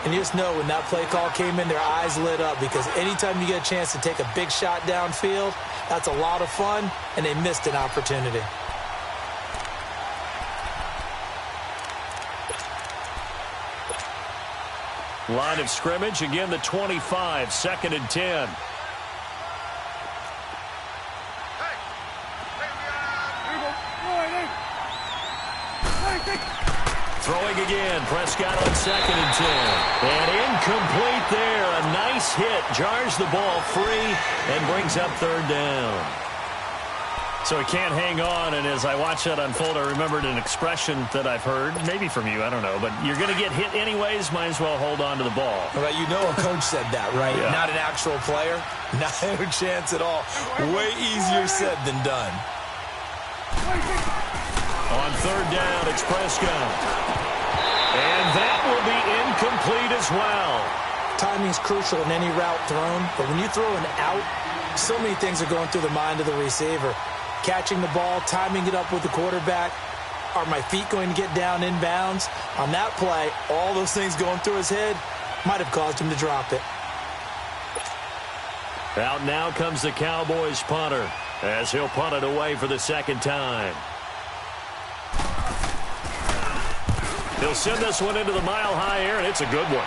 And you just know when that play call came in, their eyes lit up, because anytime you get a chance to take a big shot downfield, that's a lot of fun, and they missed an opportunity. Line of scrimmage, again the 25, 2nd and 10. Throwing again, Prescott on 2nd and 10. And incomplete there. A nice hit, jars the ball free and brings up 3rd down. So he can't hang on, and as I watched that unfold, I remembered an expression that I've heard, maybe from you, I don't know, but you're going to get hit anyways, might as well hold on to the ball. Well, you know a coach said that, right? Yeah. Not an actual player. Not a chance at all. Way easier said than done. On 3rd down, it's Prescott. And that will be incomplete as well. Timing is crucial in any route thrown, but when you throw an out, so many things are going through the mind of the receiver. Catching the ball, timing it up with the quarterback. Are my feet going to get down inbounds? On that play, all those things going through his head might have caused him to drop it. Out now comes the Cowboys punter as he'll punt it away for the 2nd time. He'll send this one into the mile-high air, and it's a good one.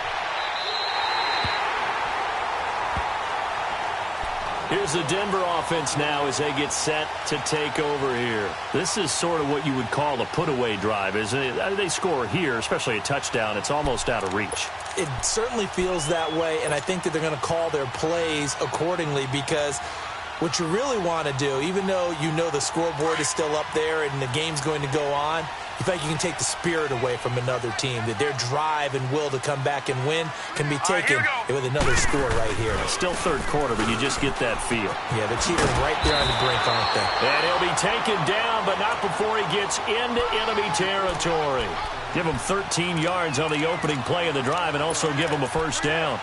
Here's the Denver offense now as they get set to take over here. This is sort of what you would call a put-away drive, isn't it? They score here, especially a touchdown. It's almost out of reach. It certainly feels that way, and I think that they're going to call their plays accordingly, because what you really want to do, even though you know the scoreboard is still up there and the game's going to go on, you think you can take the spirit away from another team, that their drive and will to come back and win can be taken with another score right here. Still 3rd quarter, but you just get that feel. Yeah, the Cheetahs right there on the brink, aren't they? And he'll be taken down, but not before he gets into enemy territory. Give him 13 yards on the opening play of the drive and also give him a 1st down.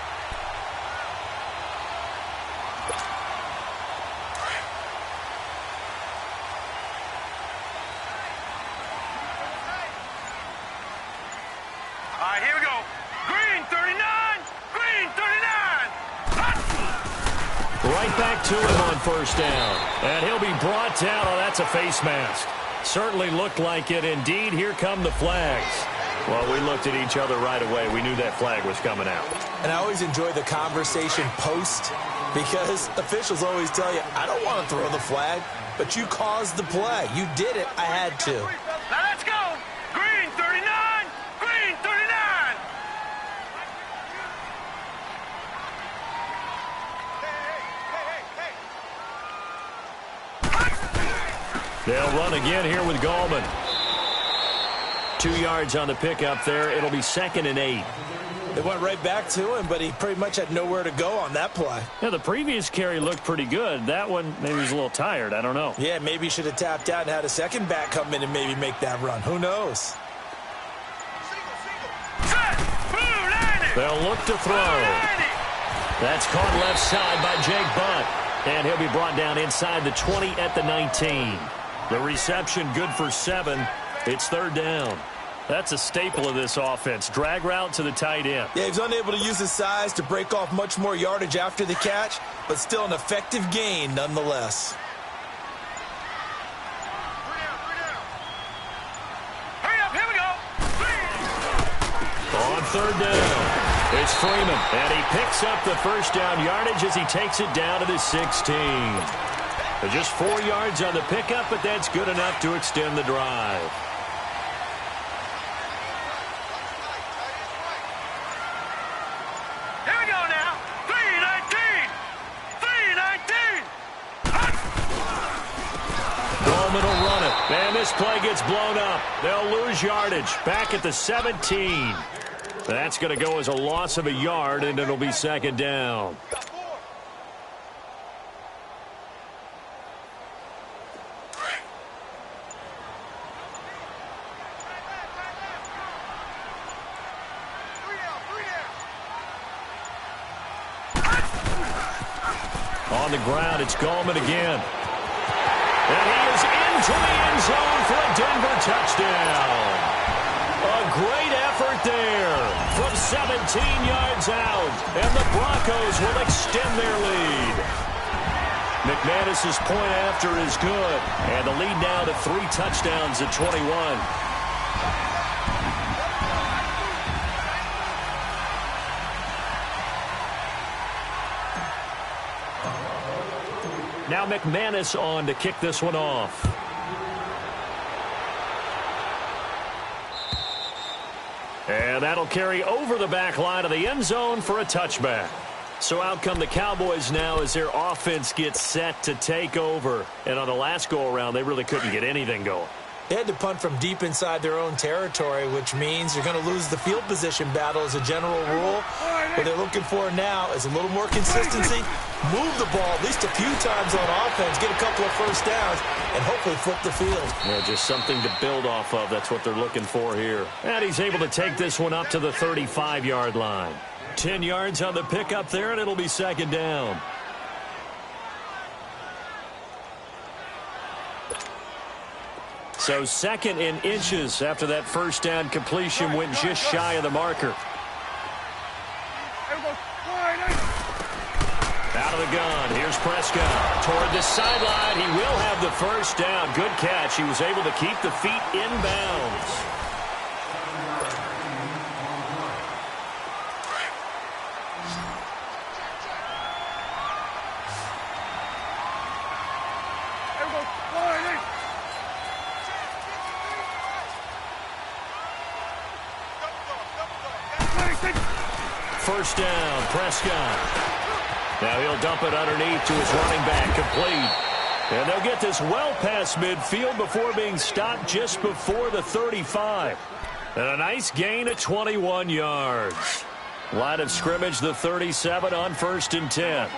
To him on 1st down. And he'll be brought down. Oh, that's a face mask. Certainly looked like it. Indeed, here come the flags. Well, we looked at each other right away. We knew that flag was coming out. And I always enjoy the conversation post, because officials always tell you, I don't want to throw the flag, but you caused the play. You did it. I had to. Now let's go. Green 39. Green 39. They'll run again here with Gallman. 2 yards on the pickup there. It'll be 2nd and 8. They went right back to him, but he pretty much had nowhere to go on that play. Yeah, the previous carry looked pretty good. That one, maybe he was a little tired. I don't know. Yeah, maybe he should have tapped out and had a second back come in and maybe make that run. Who knows? They'll look to throw. That's caught left side by Jake Butt. And he'll be brought down inside the 20 at the 19. The reception good for 7. It's 3rd down. That's a staple of this offense. Drag route to the tight end. Yeah, he's unable to use his size to break off much more yardage after the catch, but still an effective gain nonetheless. Hurry up, here we go. On third down, it's Freeman, and he picks up the first down yardage as he takes it down to the 16. Just 4 yards on the pickup, but that's good enough to extend the drive. Here we go now. 3-19. 3-19. Goldman will run it, and this play gets blown up. They'll lose yardage back at the 17. That's going to go as a loss of a yard, and it'll be second down. On the ground, it's Goldman again. And he is into the end zone for a Denver touchdown. A great effort there from 17 yards out. And the Broncos will extend their lead. McManus's point after is good. And the lead now to 3 touchdowns at 21. Now McManus on to kick this one off. And that'll carry over the back line of the end zone for a touchback. So out come the Cowboys now as their offense gets set to take over. And on the last go-around, they really couldn't get anything going. They had to punt from deep inside their own territory, which means you're going to lose the field position battle as a general rule. What they're looking for now is a little more consistency, move the ball at least a few times on offense, get a couple of first downs, and hopefully flip the field. Yeah, just something to build off of. That's what they're looking for here. And he's able to take this one up to the 35-yard line. 10 yards on the pickup there, and it'll be second down. So second in inches after that first down completion went just shy of the marker. Out of the gun. Here's Prescott. Toward the sideline. He will have the first down. Good catch. He was able to keep the feet in bounds. First down, Prescott. Now he'll dump it underneath to his running back, complete. And they'll get this well past midfield before being stopped just before the 35. And a nice gain of 21 yards. Line of scrimmage, the 37 on 1st and 10.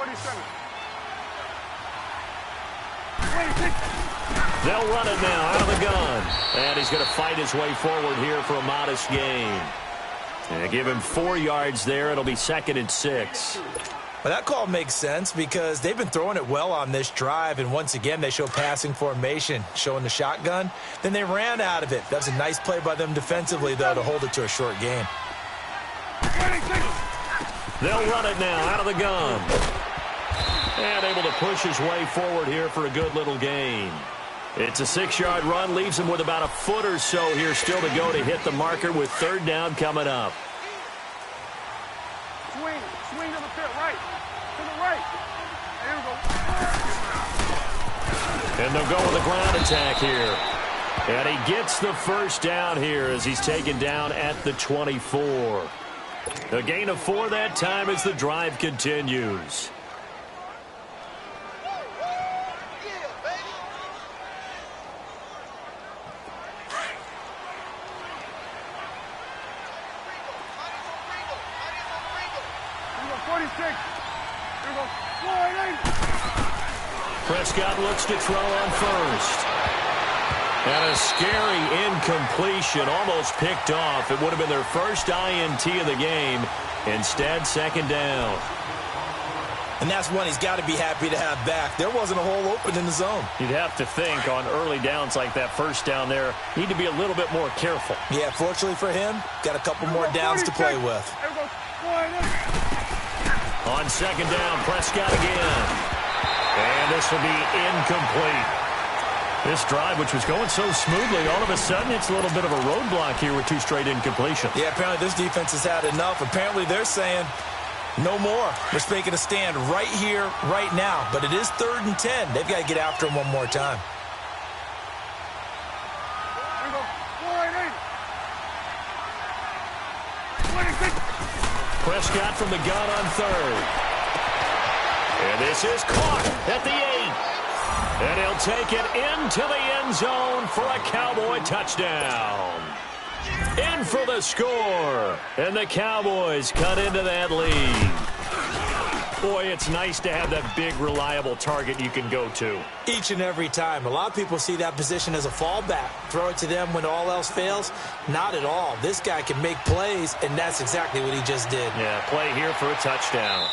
They'll run it now out of the gun. And he's going to fight his way forward here for a modest gain. And give him 4 yards there. It'll be 2nd and 6. Well, that call makes sense because they've been throwing it well on this drive, and once again they show passing formation, showing the shotgun. Then they ran out of it. That was a nice play by them defensively, though, to hold it to a short gain. They'll run it now out of the gun. And able to push his way forward here for a good little gain. It's a 6-yard run, leaves him with about a foot or so here still to go to hit the marker with 3rd down coming up. Swing to the pit, right. To the right. Here we go. And they'll go with a ground attack here. And he gets the first down here as he's taken down at the 24. A gain of 4 that time as the drive continues. Prescott looks to throw on first. And a scary incompletion, almost picked off. It would have been their first INT of the game. Instead, 2nd down. And that's one he's got to be happy to have back. There wasn't a hole open in the zone. You'd have to think on early downs like that first down there, need to be a little bit more careful. Yeah, fortunately for him, got a couple more downs to play with. On 2nd down, Prescott again. And this will be incomplete. This drive, which was going so smoothly, all of a sudden it's a little bit of a roadblock here with 2 straight incompletions. Yeah, apparently this defense has had enough. Apparently they're saying no more. We're making a stand right here, right now. But it is 3rd and 10. They've got to get after him one more time. Prescott from the gun on 3rd. And this is caught at the 8. And he'll take it into the end zone for a Cowboy touchdown. In for the score. And the Cowboys cut into that lead. Boy, it's nice to have that big, reliable target you can go to. Each and every time. A lot of people see that position as a fallback. Throw it to them when all else fails. Not at all. This guy can make plays, and that's exactly what he just did. Yeah, play here for a touchdown.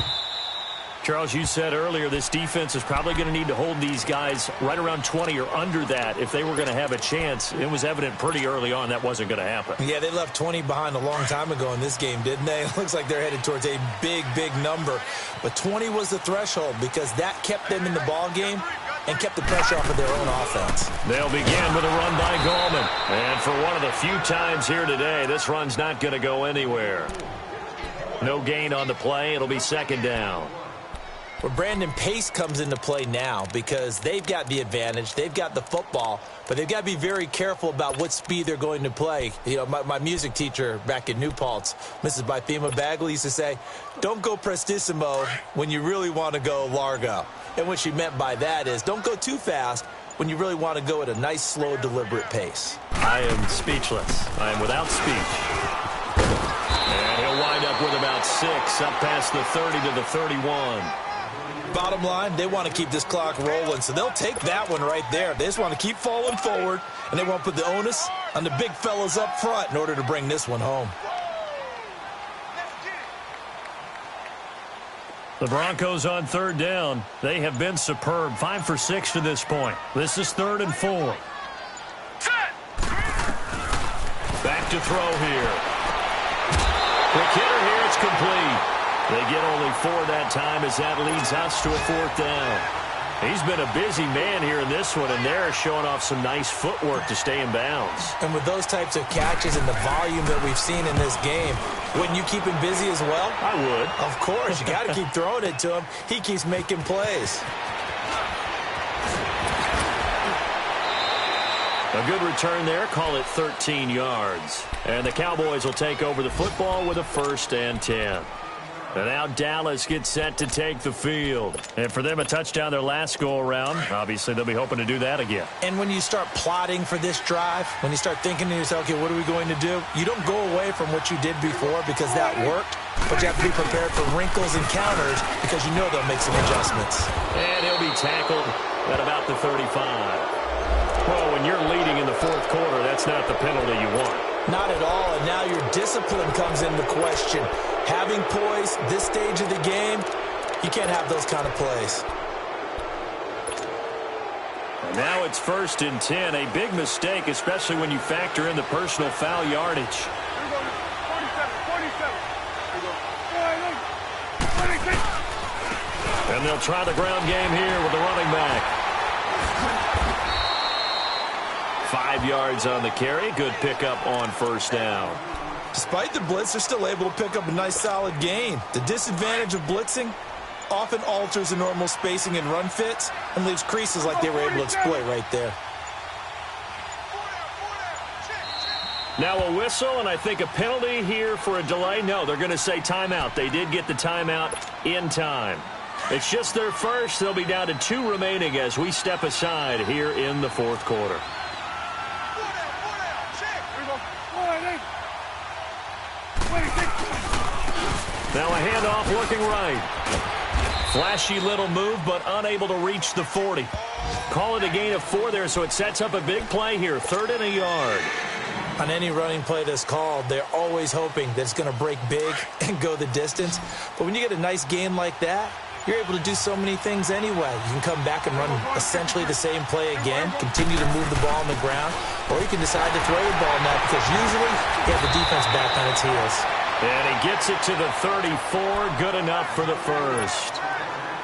Charles, you said earlier this defense is probably going to need to hold these guys right around 20 or under that if they were going to have a chance. It was evident pretty early on that wasn't going to happen. Yeah, they left 20 behind a long time ago in this game, didn't they? It looks like they're headed towards a big, big number. But 20 was the threshold because that kept them in the ball game and kept the pressure off of their own offense. They'll begin with a run by Gallman. And for one of the few times here today, this run's not going to go anywhere. No gain on the play. It'll be 2nd down. Well, Brandon, pace comes into play now because they've got the advantage. They've got the football, but they've got to be very careful about what speed they're going to play. You know, my music teacher back in New Paltz, Mrs. Bythema Bagley, used to say, don't go prestissimo when you really want to go largo. And what she meant by that is don't go too fast when you really want to go at a nice, slow, deliberate pace. I am speechless. I am without speech. And he'll wind up with about 6 up past the 30 to the 31. Bottom line, they want to keep this clock rolling, so they'll take that one right there. They just want to keep falling forward, and they want to put the onus on the big fellas up front in order to bring this one home. The Broncos on 3rd down. They have been superb. 5 for 6 to this point. This is 3rd and 4. Back to throw here. Quick hitter here. It's complete. They get only 4 that time as that leads us to a 4th down. He's been a busy man here in this one, and they're showing off some nice footwork to stay in bounds. And with those types of catches and the volume that we've seen in this game, wouldn't you keep him busy as well? I would. Of course. You got to keep throwing it to him. He keeps making plays. A good return there. Call it 13 yards. And the Cowboys will take over the football with a 1st and 10. And now Dallas gets set to take the field. And for them, a touchdown their last go-around. Obviously, they'll be hoping to do that again. And when you start plotting for this drive, when you start thinking to yourself, okay, what are we going to do? You don't go away from what you did before because that worked. But you have to be prepared for wrinkles and counters because you know they'll make some adjustments. And he'll be tackled at about the 35. Well, when you're leading in the 4th quarter, that's not the penalty you want. Not at all, and now your discipline comes into question. Having poise this stage of the game, you can't have those kind of plays. And now it's 1st and 10. A big mistake, especially when you factor in the personal foul yardage. And they'll try the ground game here with the running back. 5 yards on the carry. Good pickup on 1st down. Despite the blitz, they're still able to pick up a nice solid gain. The disadvantage of blitzing often alters the normal spacing and run fits and leaves creases like they were able to exploit right there. Now a whistle, and I think a penalty here for a delay. No, they're going to say timeout. They did get the timeout in time. It's just their first. They'll be down to 2 remaining as we step aside here in the 4th quarter. Now a handoff looking right. Flashy little move, but unable to reach the 40. Call it a gain of 4 there, so it sets up a big play here. 3rd and a yard. On any running play that's called, they're always hoping that it's going to break big and go the distance. But when you get a nice gain like that, you're able to do so many things anyway. You can come back and run essentially the same play again, continue to move the ball on the ground, or you can decide to throw the ball now because usually you have the defense back on its heels. And he gets it to the 34. Good enough for the 1st.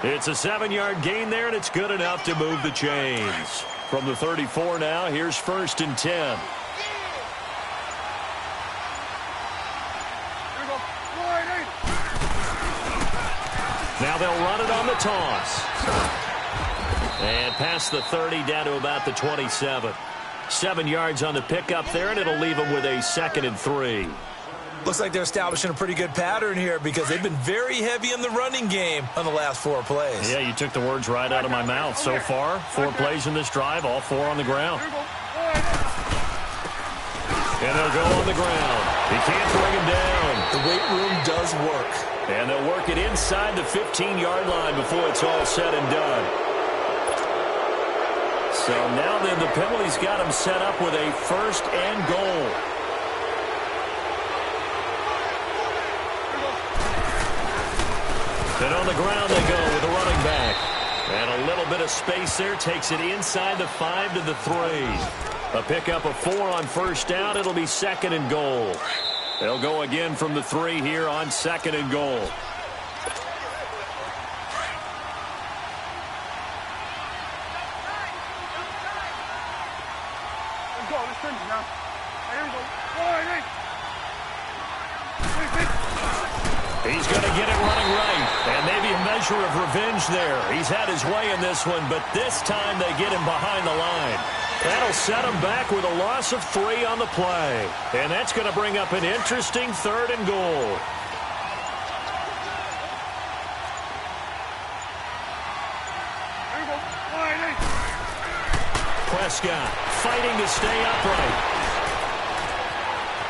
It's a 7-yard gain there, and it's good enough to move the chains. From the 34 now, here's 1st and 10. Now they'll run it on the toss. And past the 30 down to about the 27. 7 yards on the pickup there, and it'll leave them with a 2nd and 3. Looks like they're establishing a pretty good pattern here because they've been very heavy in the running game on the last 4 plays. Yeah, you took the words right out of my mouth. So far, 4 plays in this drive, all 4 on the ground. And they'll go on the ground. He can't bring him down. The weight room does work. And they'll work it inside the 15-yard line before it's all said and done. So now then the penalty's got him set up with a 1st and goal. And on the ground they go with a running back. And a little bit of space there takes it inside the 5 to the 3. A pickup of 4 on 1st down. It'll be 2nd and goal. They'll go again from the 3 here on 2nd and goal. He's going to get it running right. And maybe a measure of revenge there. He's had his way in this one, but this time they get him behind the line. That'll set him back with a loss of 3 on the play. And that's going to bring up an interesting 3rd and goal. Prescott fighting to stay upright.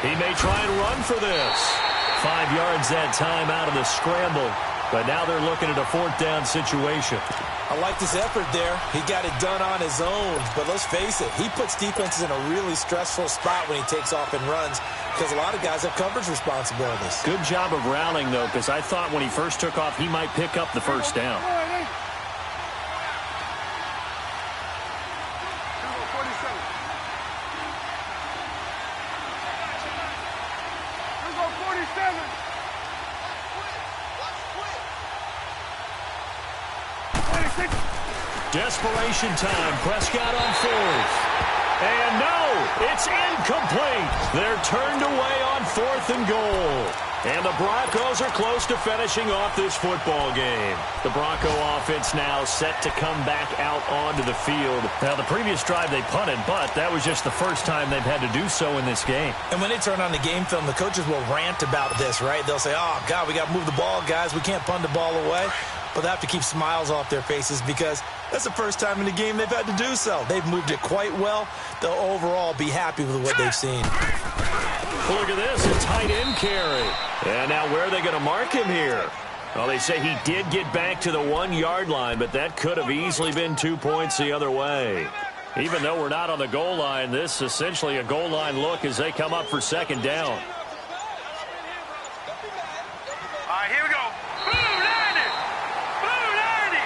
He may try and run for this. 5 yards that time out of the scramble. But now they're looking at a 4th down situation. I like this effort there. He got it done on his own. But let's face it, he puts defenses in a really stressful spot when he takes off and runs because a lot of guys have coverage responsibilities. Good job of rallying, though, because I thought when he first took off, he might pick up the 1st down. Desperation time. Prescott on 4th. And no, it's incomplete. They're turned away on 4th and goal. And the Broncos are close to finishing off this football game. The Bronco offense now set to come back out onto the field. Now, the previous drive they punted, but that was just the first time they've had to do so in this game. And when they turn on the game film, the coaches will rant about this, right? They'll say, oh, God, we got to move the ball, guys. We can't punt the ball away. But they have to keep smiles off their faces because that's the first time in the game they've had to do so. They've moved it quite well. They'll overall be happy with what they've seen. Look at this, a tight end carry. And now where are they going to mark him here? Well, they say he did get back to the 1-yard line, but that could have easily been 2 points the other way. Even though we're not on the goal line, this is essentially a goal line look as they come up for 2nd down. All right, here we go. Boom, 90. Boom, 90.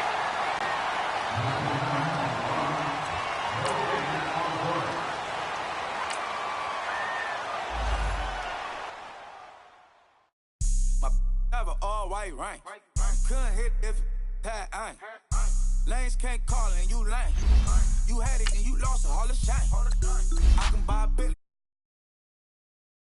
My have an all-white rank. Couldn't hit if it had ain't. Lanes can't call it and you lame. You had it and you lost it, all the shame. I can buy a Billy,